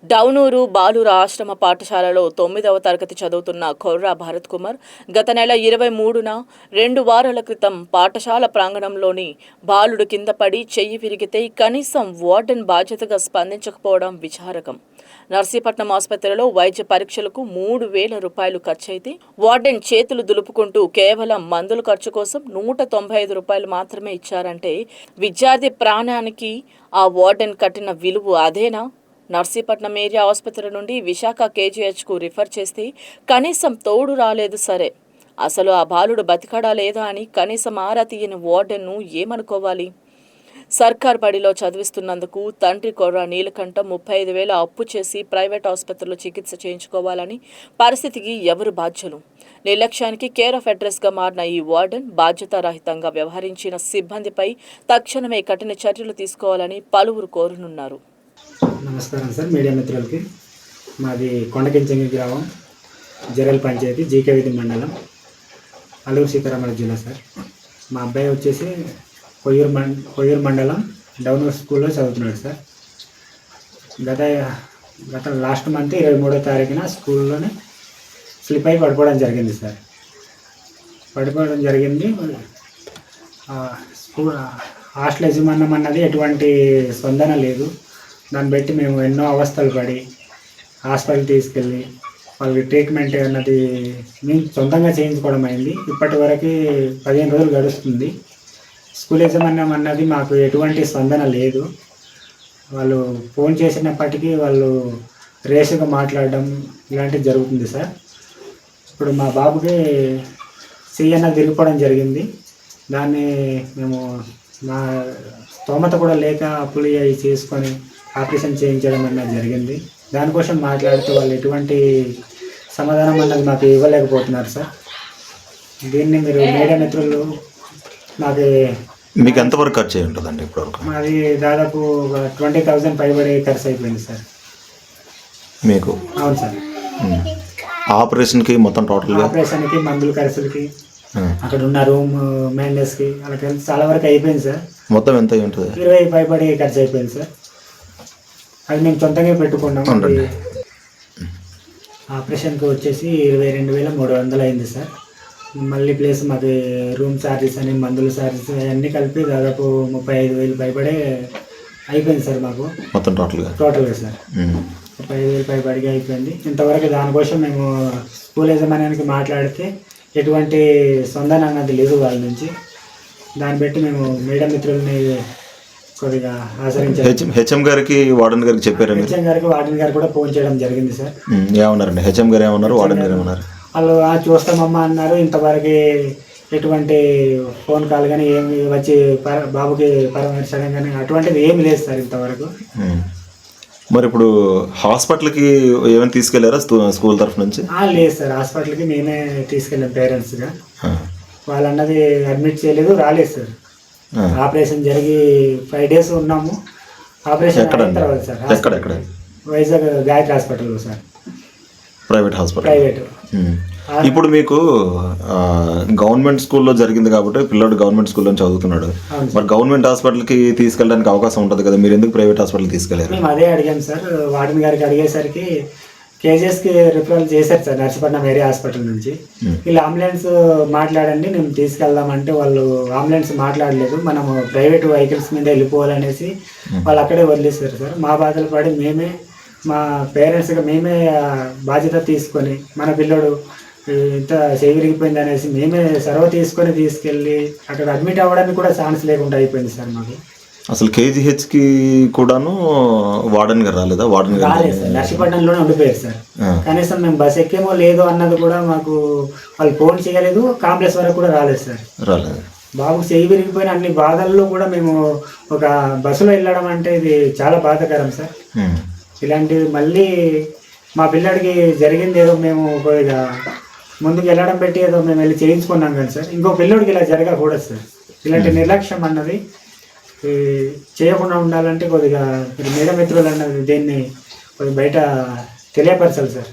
డౌనూరు బాలుర ఆశ్రమ పాఠశాలలో 9వ తరగతి చదువుతున్న కొర్రా భరత్ కుమార్ గత నెల 23న 2 వారాల క్రితం పాఠశాల ప్రాంగణంలోని బాలుడు కింద పడి చెయ్యి విరిగితే కనీసం వార్డెన్ బాధ్యతగా స్పందించకపోవడం విచారకం. నర్సీపట్నం ఆసుపత్రిలో వైద్య పరీక్షలకు 3,000 రూపాయలు ఖర్చయితే వార్డెన్ చేతులు దులుపుకుంటూ కేవలం మందుల ఖర్చు కోసం 195 రూపాయలు మాత్రమే ఇచ్చారంటే విద్యార్థి ప్రాణానికి ఆ వార్డెన్ కట్టిన విలువ అదేనా? నర్సీపట్నం ఏరియా ఆసుపత్రి నుండి విశాఖ కేజీహెచ్కు రిఫర్ చేస్తే కనీసం తోడు రాలేదు. సరే, అసలు ఆ బాలుడు బతికాడా లేదా అని కనీసం ఆరా తీయని వార్డెన్ను ఏమనుకోవాలి? సర్కార్ బడిలో చదివిస్తున్నందుకు తండ్రి కొర్రా నీలకంఠం 35,000 అప్పు చేసి ప్రైవేట్ ఆసుపత్రిలో చికిత్స చేయించుకోవాలని పరిస్థితికి ఎవరు బాధ్యులు? నిర్లక్ష్యానికి కేర్ ఆఫ్ అడ్రస్గా మారిన ఈ వార్డెన్ బాధ్యతారహితంగా వ్యవహరించిన సిబ్బందిపై తక్షణమే కఠిన చర్యలు తీసుకోవాలని పలువురు కోరనున్నారు. నమస్కారం సార్, మీడియా మిత్రులకి. మాది కొండకించంగి గ్రామం, జరల్ పంచాయతీ, జీకేవిధి మండలం, అల్లూరు సీతారామరాజు జిల్లా సార్. మా అబ్బాయి వచ్చేసి కొయ్యూరు మండలం డౌనూర్ స్కూల్లో చదువుతున్నాడు సార్. గత లాస్ట్ మంత్ 23వ తారీఖున స్కూల్లోనే స్లిప్ అయి పడిపోవడం జరిగింది సార్. స్కూల్ హాస్టల్ యజమాన్యం అన్నది ఎటువంటి స్పందన లేదు. దాన్ని బట్టి మేము ఎన్నో అవస్థలు పడి హాస్పిటల్ తీసుకెళ్ళి వాళ్ళకి ట్రీట్మెంట్ అన్నది మేము సొంతంగా చేయించుకోవడం అయింది. ఇప్పటి వరకు 15 రోజులు గడుస్తుంది. స్కూల్ యజమాన్యం అన్నది మాకు ఎటువంటి స్పందన లేదు. వాళ్ళు ఫోన్ చేసినప్పటికీ వాళ్ళు రేసుగా మాట్లాడడం ఇలాంటివి జరుగుతుంది సార్. ఇప్పుడు మా బాబుకి అన్నది తిరిగిపోవడం జరిగింది. దాన్ని మేము మా స్తోమత కూడా లేక అప్పులు అవి చేసుకొని ఆపరేషన్ చేయించడం అన్నది జరిగింది. దానికోసం మాట్లాడుతూ వాళ్ళు ఎటువంటి సమాధానం అన్నది మాకు ఇవ్వలేకపోతున్నారు సార్. దీన్ని మీరు మీడియా మిత్రులు మీకు ఎంతవరకు ఖర్చు అయి ఉంటుందండి ఇప్పటివరకు? మాది దాదాపు 20,000 పైబడి ఖర్చు అయిపోయింది సార్ మీకు. అవును సార్. ఆపరేషన్కి మొత్తం టోటల్గా ఆపరేషన్కి, మందుల ఖర్చులకి, అక్కడ ఉన్న రూమ్ మెయింటెనెన్స్కి అలా కలిసి చాలా వరకు అయిపోయింది సార్. మొత్తం ఎంత అయి ఉంటుంది? 20 పైబడి ఖర్చు అయిపోయింది సార్. అది మేము సొంతంగా పెట్టుకున్నాం. ఆపరేషన్కి వచ్చేసి 22,300 అయింది సార్. మళ్ళీ ప్లేస్ మాకు రూమ్ ఛార్జెస్ అని, మందుల ఛార్జెస్ అవన్నీ కలిపి దాదాపు 35,000 పైబడే అయిపోయింది సార్ మాకు మొత్తం టోటల్గా సార్. 35,000 పైబడిగా అయిపోయింది. ఇంతవరకు దానికోసం మేము స్కూల్ యజమాన్యానికి మాట్లాడితే ఎటువంటి స్పందన అన్నది లేదు వాళ్ళ నుంచి. దాన్ని బట్టి మేము మీడియా మిత్రుల్ని కొద్దిగా ఆచరించాము. హెచ్ఎం గారికి, వార్డెన్ గారికి చెప్పారు? హెచ్ఎం గారికి, వార్డెన్ గారికి కూడా ఫోన్ చేయడం జరిగింది సార్. ఏమన్నారండి? హెచ్ఎం గారు ఏమన్నారు, వార్డెన్ గారు ఏమన్నారు? వాళ్ళు చూస్తామమ్మా అన్నారు. ఇంతవరకు ఎటువంటి ఫోన్ కాల్ కానీ ఏమి వచ్చి బాబుకి పరామర్శడం కానీ అటువంటిది ఏమి లేదు సార్ ఇంతవరకు. మరి ఇప్పుడు హాస్పిటల్కి ఏమైనా తీసుకెళ్లారా స్కూల్ తరఫు నుంచి? లేదు సార్, హాస్పిటల్కి మేమే తీసుకెళ్ళాం పేరెంట్స్గా. వాళ్ళు అన్నది అడ్మిట్ చేయలేదు, రాలేదు సార్. ఆపరేషన్ జరిగి 5 days ఉన్నాము. ఆపరేషన్ అయిన తర్వాత సార్ ఎక్కడ? వైజాగ్ గాయత్రి హాస్పిటల్లో సార్, ప్రైవేట్ హాస్పిటల్. ప్రైవేట్. ఇప్పుడు మీకు గవర్నమెంట్ స్కూల్లో జరిగింది కాబట్టి పిల్లడు గవర్నమెంట్ స్కూల్లో చదువుతున్నాడు. మరి గవర్నమెంట్ హాస్పిటల్కి తీసుకెళ్ళడానికి అవకాశం ఉంటుంది కదా, మీరు ఎందుకు ప్రైవేట్ హాస్పిటల్ తీసుకెళ్ళారు? మేము అదే అడిగాం సార్. వార్డెన్ గారికి అడిగేసరికి కేజీఎస్కి రిఫరల్ చేశారు సార్ నర్సీపట్నం ఏరియా హాస్పిటల్ నుంచి. వీళ్ళు అంబులెన్స్ మాట్లాడండి, మేము తీసుకెళ్దామంటే వాళ్ళు అంబులెన్స్ మాట్లాడలేదు. మనము ప్రైవేట్ వెహికల్స్ మీద వెళ్ళిపోవాలనేసి వాళ్ళు అక్కడే వదిలేశారు సార్. మా బాధలు పడి మేమే, మా పేరెంట్స్గా మేమే బాధ్యత తీసుకొని మన పిల్లడు ఇంత చెవిరిగిపోయింది అనేసి మేమే సర్వ తీసుకెళ్ళి అక్కడ అడ్మిట్ అవ్వడానికి కూడా ఛాన్స్ లేకుండా అయిపోయింది సార్ మాకు. అసలు కేజీహెచ్కి కూడాను వార్డెన్ గారు రాలేదా? వార్డెన్ గారు రాలేదు సార్, నర్సీపట్నంలోనే ఉండిపోయారు సార్. కనీసం మేము బస్ ఎక్కేమో లేదో అన్నది కూడా మాకు వాళ్ళు ఫోన్ చేయలేదు. కాంప్లెక్స్ వరకు కూడా రాలేదు సార్. రాలేదు. బాబుకు చెయ్యి విరిగిపోయిన అన్ని బాధల్లో కూడా మేము ఒక బస్సులో వెళ్ళడం అంటే ఇది చాలా బాధాకరం సార్. ఇలాంటివి మళ్ళీ మా పిల్లడికి జరిగింది ఏదో మేము కొద్దిగా ముందుకు వెళ్ళడం పెట్టి ఏదో మేము వెళ్ళి చేయించుకున్నాం కానీ సార్, ఇంకో పిల్లడికి ఇలా జరగకూడదు సార్. ఇలాంటి నిర్లక్ష్యం అన్నది చేయకుండా ఉండాలంటే కొద్దిగా మీడియా మిత్రులు అన్నది దీన్ని కొద్దిగా బయట తెలియపరచాలి సార్.